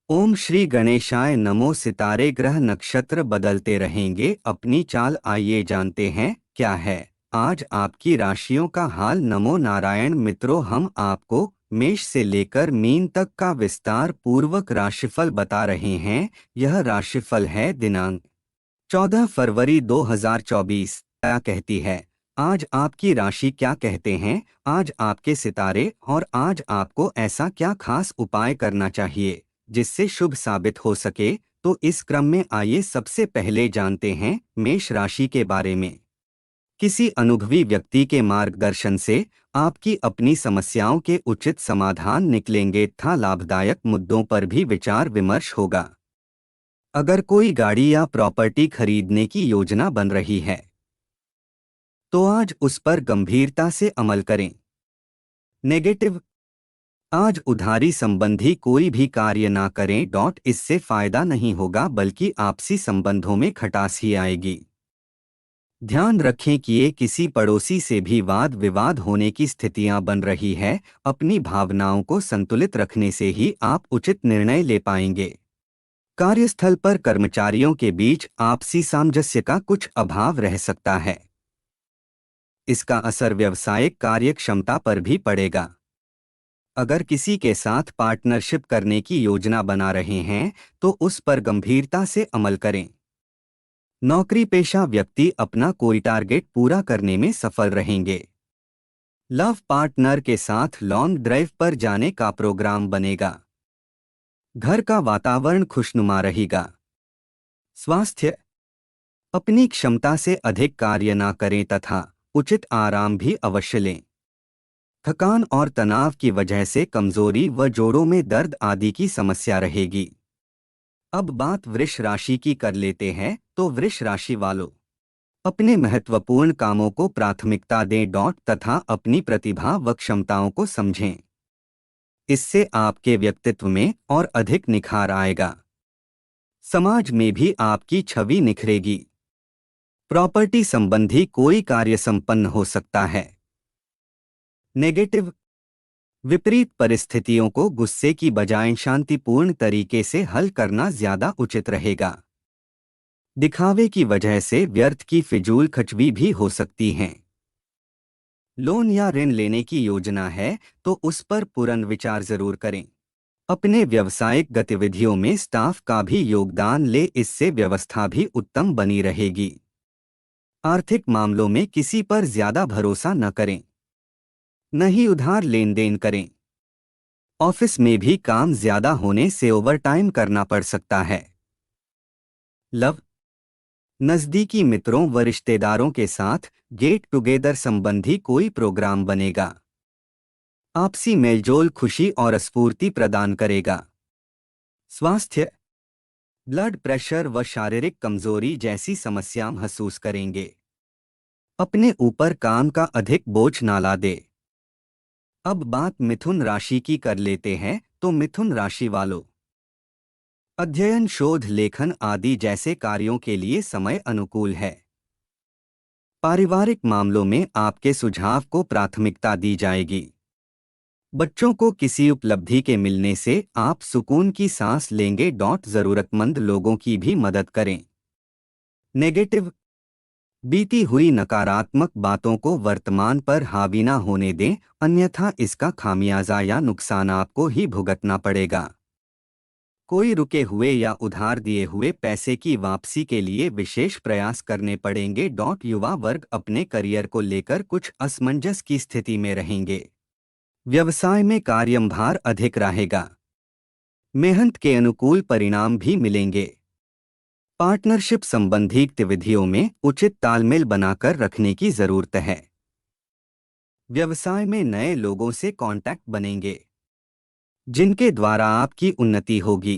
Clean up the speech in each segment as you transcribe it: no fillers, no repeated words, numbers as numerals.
ओम श्री गणेशाय नमो। सितारे ग्रह नक्षत्र बदलते रहेंगे अपनी चाल, आइए जानते हैं क्या है आज आपकी राशियों का हाल। नमो नारायण मित्रों, हम आपको मेष से लेकर मीन तक का विस्तार पूर्वक राशिफल बता रहे हैं। यह राशिफल है दिनांक 14 फरवरी 2024। क्या कहती है आज आपकी राशि, क्या कहते हैं आज आपके सितारे, और आज आपको ऐसा क्या खास उपाय करना चाहिए जिससे शुभ साबित हो सके। तो इस क्रम में आइए सबसे पहले जानते हैं मेष राशि के बारे में। किसी अनुभवी व्यक्ति के मार्गदर्शन से आपकी अपनी समस्याओं के उचित समाधान निकलेंगे तथा लाभदायक मुद्दों पर भी विचार विमर्श होगा। अगर कोई गाड़ी या प्रॉपर्टी खरीदने की योजना बन रही है तो आज उस पर गंभीरता से अमल करें। नेगेटिव, आज उधारी संबंधी कोई भी कार्य ना करें। इससे फायदा नहीं होगा बल्कि आपसी संबंधों में खटास ही आएगी। ध्यान रखें कि ये किसी पड़ोसी से भी वाद विवाद होने की स्थितियां बन रही है। अपनी भावनाओं को संतुलित रखने से ही आप उचित निर्णय ले पाएंगे। कार्यस्थल पर कर्मचारियों के बीच आपसी सामंजस्य का कुछ अभाव रह सकता है। इसका असर व्यावसायिक कार्यक्षमता पर भी पड़ेगा। अगर किसी के साथ पार्टनरशिप करने की योजना बना रहे हैं तो उस पर गंभीरता से अमल करें। नौकरी पेशा व्यक्ति अपना कोई टारगेट पूरा करने में सफल रहेंगे। लव पार्टनर के साथ लॉन्ग ड्राइव पर जाने का प्रोग्राम बनेगा। घर का वातावरण खुशनुमा रहेगा। स्वास्थ्य, अपनी क्षमता से अधिक कार्य न करें तथा उचित आराम भी अवश्य लें। थकान और तनाव की वजह से कमजोरी व जोड़ों में दर्द आदि की समस्या रहेगी। अब बात वृष राशि की कर लेते हैं। तो वृष राशि वालों, अपने महत्वपूर्ण कामों को प्राथमिकता दें। तथा अपनी प्रतिभा व क्षमताओं को समझें। इससे आपके व्यक्तित्व में और अधिक निखार आएगा। समाज में भी आपकी छवि निखरेगी। प्रॉपर्टी संबंधी कोई कार्य संपन्न हो सकता है। नेगेटिव, विपरीत परिस्थितियों को गुस्से की बजाय शांतिपूर्ण तरीके से हल करना ज्यादा उचित रहेगा। दिखावे की वजह से व्यर्थ की फिजूल खर्ची भी हो सकती हैं। लोन या ऋण लेने की योजना है तो उस पर पुनर्विचार जरूर करें। अपने व्यावसायिक गतिविधियों में स्टाफ का भी योगदान ले, इससे व्यवस्था भी उत्तम बनी रहेगी। आर्थिक मामलों में किसी पर ज्यादा भरोसा न करें, न ही उधार लेन देन करें। ऑफिस में भी काम ज्यादा होने से ओवरटाइम करना पड़ सकता है। लव, नजदीकी मित्रों व रिश्तेदारों के साथ गेट टुगेदर संबंधी कोई प्रोग्राम बनेगा। आपसी मेलजोल खुशी और स्फूर्ति प्रदान करेगा। स्वास्थ्य, ब्लड प्रेशर व शारीरिक कमजोरी जैसी समस्या महसूस करेंगे। अपने ऊपर काम का अधिक बोझ ना ला दे। अब बात मिथुन राशि की कर लेते हैं। तो मिथुन राशि वालों, अध्ययन शोध लेखन आदि जैसे कार्यों के लिए समय अनुकूल है। पारिवारिक मामलों में आपके सुझाव को प्राथमिकता दी जाएगी। बच्चों को किसी उपलब्धि के मिलने से आप सुकून की सांस लेंगे। जरूरतमंद लोगों की भी मदद करें। नेगेटिव, बीती हुई नकारात्मक बातों को वर्तमान पर हावी न होने दें, अन्यथा इसका खामियाजा या नुकसान आपको ही भुगतना पड़ेगा। कोई रुके हुए या उधार दिए हुए पैसे की वापसी के लिए विशेष प्रयास करने पड़ेंगे। युवा वर्ग अपने करियर को लेकर कुछ असमंजस की स्थिति में रहेंगे। व्यवसाय में कार्यभार अधिक रहेगा। मेहनत के अनुकूल परिणाम भी मिलेंगे। पार्टनरशिप संबंधी गतिविधियों में उचित तालमेल बनाकर रखने की जरूरत है। व्यवसाय में नए लोगों से कांटेक्ट बनेंगे जिनके द्वारा आपकी उन्नति होगी।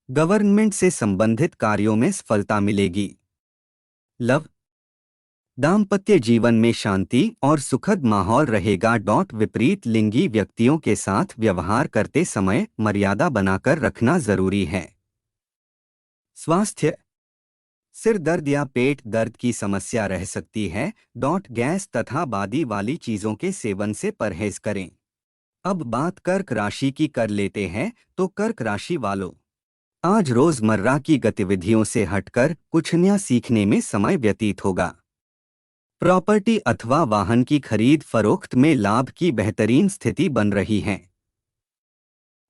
गवर्नमेंट से संबंधित कार्यों में सफलता मिलेगी। लव, दाम्पत्य जीवन में शांति और सुखद माहौल रहेगा। विपरीत लिंगी व्यक्तियों के साथ व्यवहार करते समय मर्यादा बनाकर रखना जरूरी है। स्वास्थ्य, सिर दर्द या पेट दर्द की समस्या रह सकती है। गैस तथा बादी वाली चीजों के सेवन से परहेज करें। अब बात कर्क राशि की कर लेते हैं। तो कर्क राशि वालों, आज रोजमर्रा की गतिविधियों से हटकर कुछ नया सीखने में समय व्यतीत होगा। प्रॉपर्टी अथवा वाहन की खरीद फरोख्त में लाभ की बेहतरीन स्थिति बन रही है।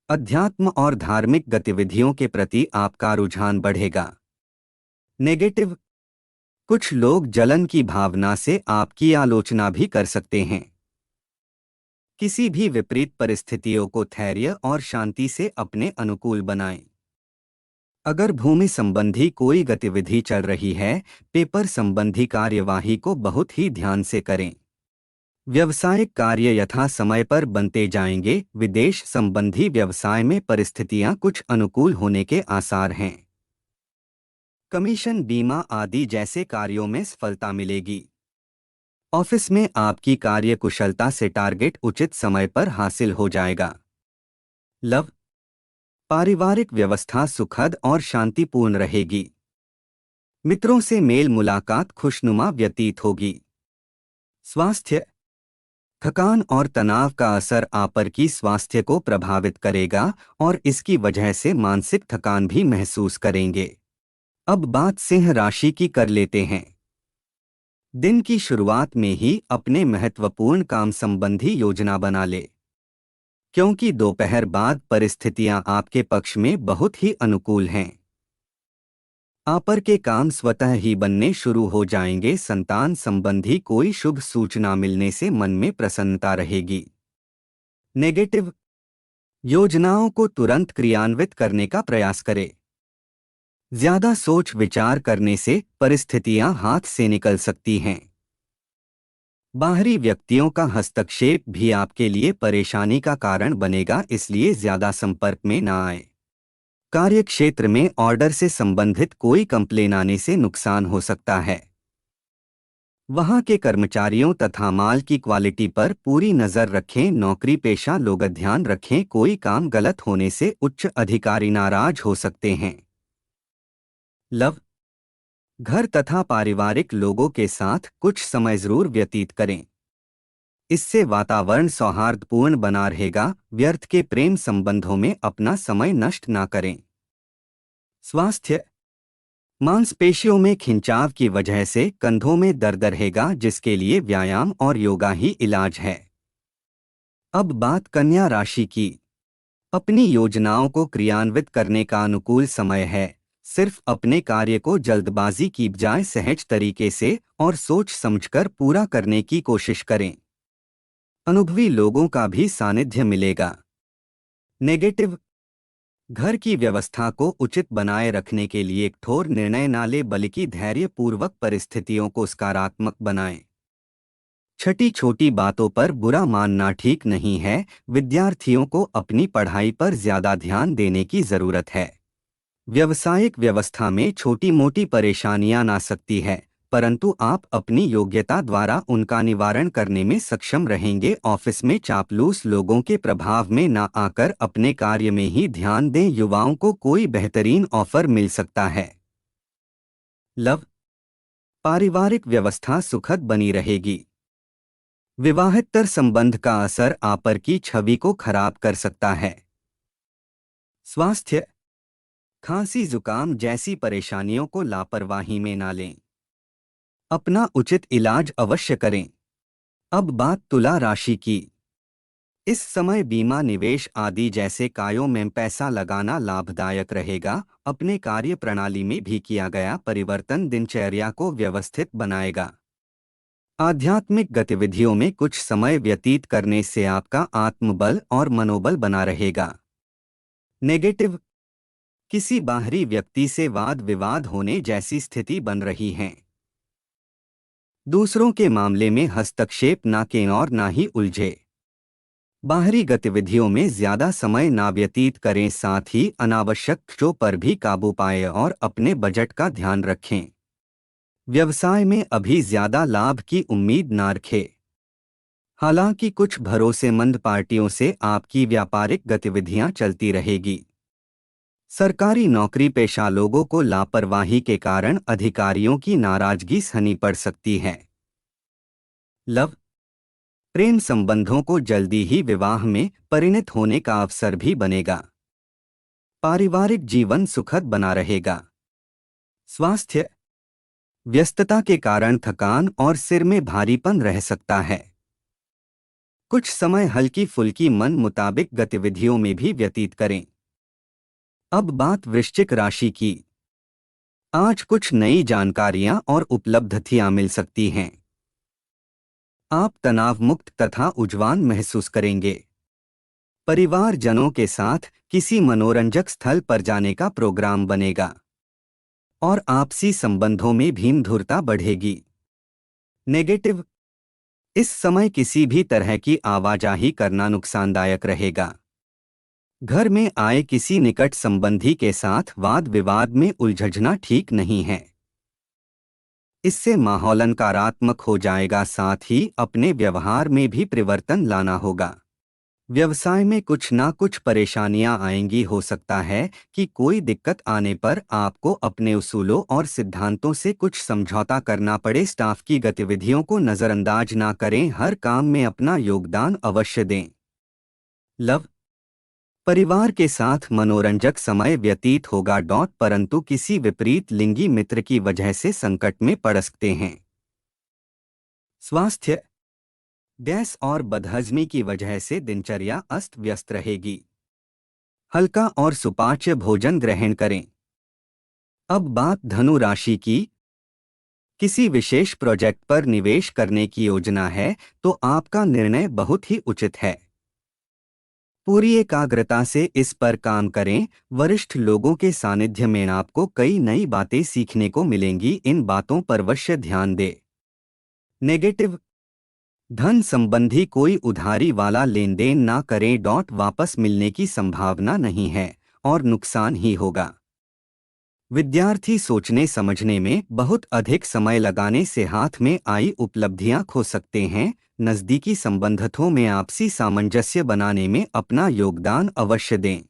अध्यात्म और धार्मिक गतिविधियों के प्रति आपका रुझान बढ़ेगा। नेगेटिव, कुछ लोग जलन की भावना से आपकी आलोचना भी कर सकते हैं। किसी भी विपरीत परिस्थितियों को धैर्य और शांति से अपने अनुकूल बनाएं। अगर भूमि संबंधी कोई गतिविधि चल रही है, पेपर संबंधी कार्यवाही को बहुत ही ध्यान से करें। व्यवसायिक कार्य यथा समय पर बनते जाएंगे। विदेश संबंधी व्यवसाय में परिस्थितियां कुछ अनुकूल होने के आसार हैं। कमीशन, बीमा आदि जैसे कार्यों में सफलता मिलेगी। ऑफिस में आपकी कार्य कुशलता से टारगेट उचित समय पर हासिल हो जाएगा। लव, पारिवारिक व्यवस्था सुखद और शांतिपूर्ण रहेगी। मित्रों से मेल मुलाकात खुशनुमा व्यतीत होगी। स्वास्थ्य, थकान और तनाव का असर आप पर की स्वास्थ्य को प्रभावित करेगा और इसकी वजह से मानसिक थकान भी महसूस करेंगे। अब बात सिंह राशि की कर लेते हैं। दिन की शुरुआत में ही अपने महत्वपूर्ण काम संबंधी योजना बना ले, क्योंकि दोपहर बाद परिस्थितियां आपके पक्ष में बहुत ही अनुकूल हैं। आप पर के काम स्वतः ही बनने शुरू हो जाएंगे। संतान संबंधी कोई शुभ सूचना मिलने से मन में प्रसन्नता रहेगी। नेगेटिव, योजनाओं को तुरंत क्रियान्वित करने का प्रयास करें। ज्यादा सोच विचार करने से परिस्थितियां हाथ से निकल सकती हैं। बाहरी व्यक्तियों का हस्तक्षेप भी आपके लिए परेशानी का कारण बनेगा, इसलिए ज्यादा संपर्क में न आए। कार्यक्षेत्र में ऑर्डर से संबंधित कोई कंप्लेन आने से नुकसान हो सकता है। वहां के कर्मचारियों तथा माल की क्वालिटी पर पूरी नजर रखें। नौकरी पेशा लोग ध्यान रखें, कोई काम गलत होने से उच्च अधिकारी नाराज हो सकते हैं। लव, घर तथा पारिवारिक लोगों के साथ कुछ समय जरूर व्यतीत करें। इससे वातावरण सौहार्दपूर्ण बना रहेगा। व्यर्थ के प्रेम संबंधों में अपना समय नष्ट ना करें। स्वास्थ्य, मांसपेशियों में खिंचाव की वजह से कंधों में दर्द रहेगा, जिसके लिए व्यायाम और योगा ही इलाज है। अब बात कन्या राशि की। अपनी योजनाओं को क्रियान्वित करने का अनुकूल समय है। सिर्फ अपने कार्य को जल्दबाजी की बजाय सहज तरीके से और सोच समझकर पूरा करने की कोशिश करें। अनुभवी लोगों का भी सानिध्य मिलेगा। नेगेटिव, घर की व्यवस्था को उचित बनाए रखने के लिए कठोर निर्णय ना ले, बल्कि धैर्यपूर्वक परिस्थितियों को सकारात्मक बनाएं। छोटी छोटी बातों पर बुरा मानना ठीक नहीं है। विद्यार्थियों को अपनी पढ़ाई पर ज्यादा ध्यान देने की जरूरत है। व्यावसायिक व्यवस्था में छोटी मोटी परेशानियां आ सकती है, परंतु आप अपनी योग्यता द्वारा उनका निवारण करने में सक्षम रहेंगे। ऑफिस में चापलूस लोगों के प्रभाव में ना आकर अपने कार्य में ही ध्यान दें। युवाओं को कोई बेहतरीन ऑफर मिल सकता है। लव, पारिवारिक व्यवस्था सुखद बनी रहेगी। विवाहेतर संबंध का असर आप पर की छवि को खराब कर सकता है। स्वास्थ्य, खांसी जुकाम जैसी परेशानियों को लापरवाही में ना लें। अपना उचित इलाज अवश्य करें। अब बात तुला राशि की। इस समय बीमा, निवेश आदि जैसे कार्यों में पैसा लगाना लाभदायक रहेगा। अपने कार्य प्रणाली में भी किया गया परिवर्तन दिनचर्या को व्यवस्थित बनाएगा। आध्यात्मिक गतिविधियों में कुछ समय व्यतीत करने से आपका आत्मबल और मनोबल बना रहेगा। नेगेटिव, किसी बाहरी व्यक्ति से वाद विवाद होने जैसी स्थिति बन रही है। दूसरों के मामले में हस्तक्षेप ना करें और ना ही उलझे। बाहरी गतिविधियों में ज्यादा समय ना व्यतीत करें, साथ ही अनावश्यक खर्चों पर भी काबू पाएं और अपने बजट का ध्यान रखें। व्यवसाय में अभी ज्यादा लाभ की उम्मीद ना रखें। हालांकि कुछ भरोसेमंद पार्टियों से आपकी व्यापारिक गतिविधियां चलती रहेगी। सरकारी नौकरी पेशा लोगों को लापरवाही के कारण अधिकारियों की नाराजगी सहनी पड़ सकती है। लव, प्रेम संबंधों को जल्दी ही विवाह में परिणत होने का अवसर भी बनेगा। पारिवारिक जीवन सुखद बना रहेगा। स्वास्थ्य, व्यस्तता के कारण थकान और सिर में भारीपन रह सकता है। कुछ समय हल्की फुल्की मन मुताबिक गतिविधियों में भी व्यतीत करें। अब बात वृश्चिक राशि की। आज कुछ नई जानकारियां और उपलब्धियां मिल सकती हैं। आप तनाव मुक्त तथा ऊर्जावान महसूस करेंगे। परिवारजनों के साथ किसी मनोरंजक स्थल पर जाने का प्रोग्राम बनेगा और आपसी संबंधों में भीमधुरता बढ़ेगी। नेगेटिव, इस समय किसी भी तरह की आवाजाही करना नुकसानदायक रहेगा। घर में आए किसी निकट संबंधी के साथ वाद विवाद में उलझना ठीक नहीं है। इससे माहौल नकारात्मक हो जाएगा, साथ ही अपने व्यवहार में भी परिवर्तन लाना होगा। व्यवसाय में कुछ ना कुछ परेशानियां आएंगी। हो सकता है कि कोई दिक्कत आने पर आपको अपने उसूलों और सिद्धांतों से कुछ समझौता करना पड़े। स्टाफ की गतिविधियों को नज़रअंदाज ना करें, हर काम में अपना योगदान अवश्य दें। लव, परिवार के साथ मनोरंजक समय व्यतीत होगा। परंतु किसी विपरीत लिंगी मित्र की वजह से संकट में पड़ सकते हैं। स्वास्थ्य, गैस और बदहजमी की वजह से दिनचर्या अस्त व्यस्त रहेगी। हल्का और सुपाच्य भोजन ग्रहण करें। अब बात धनु राशि की। किसी विशेष प्रोजेक्ट पर निवेश करने की योजना है तो आपका निर्णय बहुत ही उचित है। पूरी एकाग्रता से इस पर काम करें। वरिष्ठ लोगों के सानिध्य में आपको कई नई बातें सीखने को मिलेंगी, इन बातों पर अवश्य ध्यान दें। नेगेटिव, धन संबंधी कोई उधारी वाला लेन देन ना करें। वापस मिलने की संभावना नहीं है और नुकसान ही होगा। विद्यार्थी सोचने समझने में बहुत अधिक समय लगाने से हाथ में आई उपलब्धियां खो सकते हैं। नज़दीकी संबंधों में आपसी सामंजस्य बनाने में अपना योगदान अवश्य दें।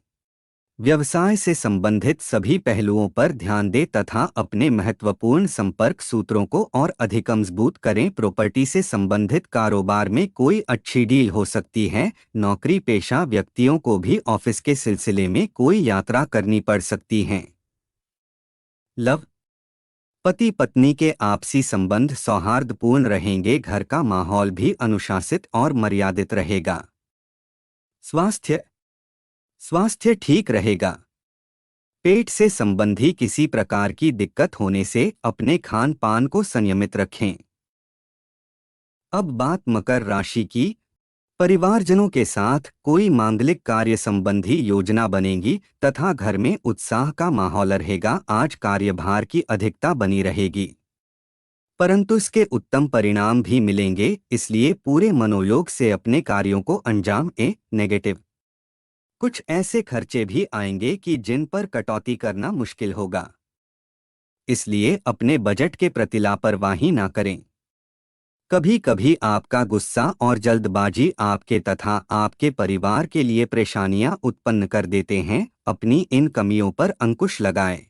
व्यवसाय से संबंधित सभी पहलुओं पर ध्यान दें तथा अपने महत्वपूर्ण संपर्क सूत्रों को और अधिक मजबूत करें। प्रॉपर्टी से संबंधित कारोबार में कोई अच्छी डील हो सकती है। नौकरी पेशा व्यक्तियों को भी ऑफिस के सिलसिले में कोई यात्रा करनी पड़ सकती है। लव, पति पत्नी के आपसी संबंध सौहार्दपूर्ण रहेंगे। घर का माहौल भी अनुशासित और मर्यादित रहेगा। स्वास्थ्य, स्वास्थ्य ठीक रहेगा। पेट से संबंधी किसी प्रकार की दिक्कत होने से अपने खान पान को संयमित रखें। अब बात मकर राशि की। परिवारजनों के साथ कोई मांगलिक कार्य संबंधी योजना बनेगी तथा घर में उत्साह का माहौल रहेगा। आज कार्यभार की अधिकता बनी रहेगी परंतु इसके उत्तम परिणाम भी मिलेंगे, इसलिए पूरे मनोयोग से अपने कार्यों को अंजाम दें। नेगेटिव, कुछ ऐसे खर्चे भी आएंगे कि जिन पर कटौती करना मुश्किल होगा, इसलिए अपने बजट के प्रति लापरवाही ना करें। कभी कभी आपका गुस्सा और जल्दबाजी आपके तथा आपके परिवार के लिए परेशानियां उत्पन्न कर देते हैं। अपनी इन कमियों पर अंकुश लगाएं।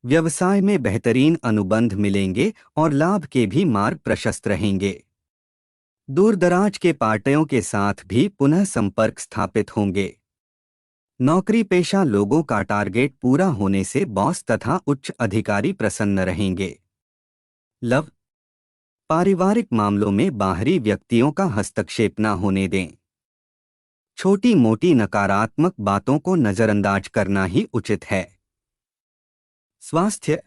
व्यवसाय में बेहतरीन अनुबंध मिलेंगे और लाभ के भी मार्ग प्रशस्त रहेंगे। दूरदराज के पार्टियों के साथ भी पुनः संपर्क स्थापित होंगे। नौकरी पेशा लोगों का टारगेट पूरा होने से बॉस तथा उच्च अधिकारी प्रसन्न रहेंगे। लव, पारिवारिक मामलों में बाहरी व्यक्तियों का हस्तक्षेप न होने दें। छोटी मोटी नकारात्मक बातों को नजरअंदाज करना ही उचित है। स्वास्थ्य,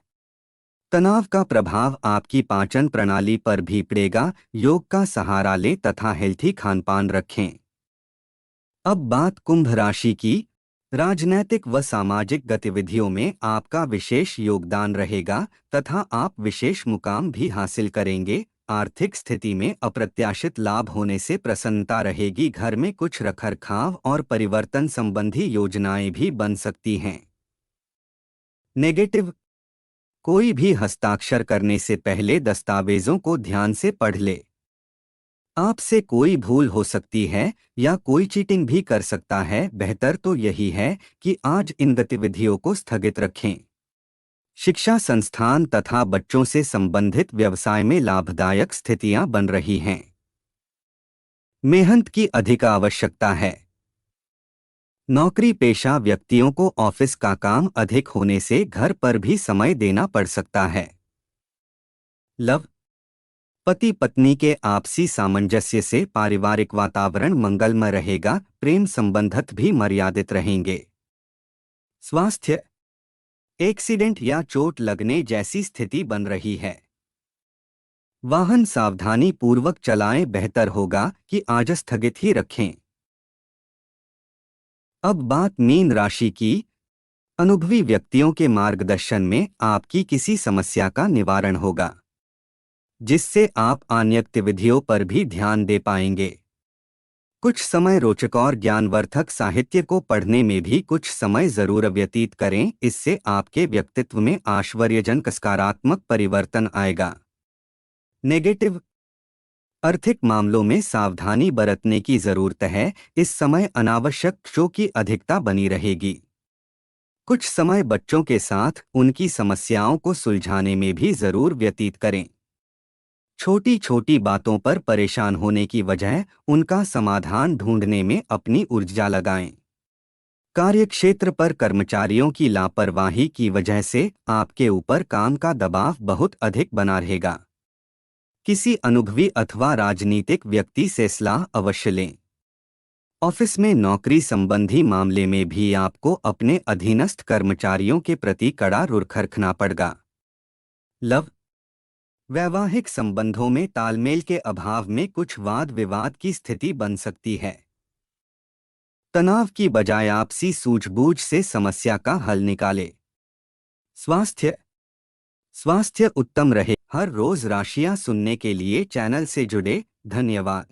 तनाव का प्रभाव आपकी पाचन प्रणाली पर भी पड़ेगा। योग का सहारा लें तथा हेल्थी खानपान रखें। अब बात कुंभ राशि की। राजनैतिक व सामाजिक गतिविधियों में आपका विशेष योगदान रहेगा तथा आप विशेष मुकाम भी हासिल करेंगे। आर्थिक स्थिति में अप्रत्याशित लाभ होने से प्रसन्नता रहेगी। घर में कुछ रखरखाव और परिवर्तन संबंधी योजनाएं भी बन सकती हैं। नेगेटिव, कोई भी हस्ताक्षर करने से पहले दस्तावेजों को ध्यान से पढ़ ले। आपसे कोई भूल हो सकती है या कोई चीटिंग भी कर सकता है। बेहतर तो यही है कि आज इन गतिविधियों को स्थगित रखें। शिक्षा संस्थान तथा बच्चों से संबंधित व्यवसाय में लाभदायक स्थितियां बन रही हैं। मेहनत की अधिक आवश्यकता है। नौकरी पेशा व्यक्तियों को ऑफिस का काम अधिक होने से घर पर भी समय देना पड़ सकता है। लव, पति पत्नी के आपसी सामंजस्य से पारिवारिक वातावरण मंगलमय रहेगा, प्रेम संबंधत भी मर्यादित रहेंगे। स्वास्थ्य, एक्सीडेंट या चोट लगने जैसी स्थिति बन रही है। वाहन सावधानी पूर्वक चलाएं, बेहतर होगा कि आज स्थगित ही रखें। अब बात मीन राशि की। अनुभवी व्यक्तियों के मार्गदर्शन में आपकी किसी समस्या का निवारण होगा, जिससे आप अन्य गतिविधियों पर भी ध्यान दे पाएंगे। कुछ समय रोचक और ज्ञानवर्धक साहित्य को पढ़ने में भी कुछ समय जरूर व्यतीत करें, इससे आपके व्यक्तित्व में आश्चर्यजनक सकारात्मक परिवर्तन आएगा। नेगेटिव, आर्थिक मामलों में सावधानी बरतने की जरूरत है। इस समय अनावश्यक खर्चों की अधिकता बनी रहेगी। कुछ समय बच्चों के साथ उनकी समस्याओं को सुलझाने में भी जरूर व्यतीत करें। छोटी छोटी बातों पर परेशान होने की बजाय उनका समाधान ढूंढने में अपनी ऊर्जा लगाएं। कार्यक्षेत्र पर कर्मचारियों की लापरवाही की वजह से आपके ऊपर काम का दबाव बहुत अधिक बना रहेगा। किसी अनुभवी अथवा राजनीतिक व्यक्ति से सलाह अवश्य लें। ऑफिस में नौकरी संबंधी मामले में भी आपको अपने अधीनस्थ कर्मचारियों के प्रति कड़ा रुख रखना पड़ेगा। लव, वैवाहिक संबंधों में तालमेल के अभाव में कुछ वाद विवाद की स्थिति बन सकती है। तनाव की बजाय आपसी सूझबूझ से समस्या का हल निकालें। स्वास्थ्य, स्वास्थ्य उत्तम रहे। हर रोज राशियां सुनने के लिए चैनल से जुड़े। धन्यवाद।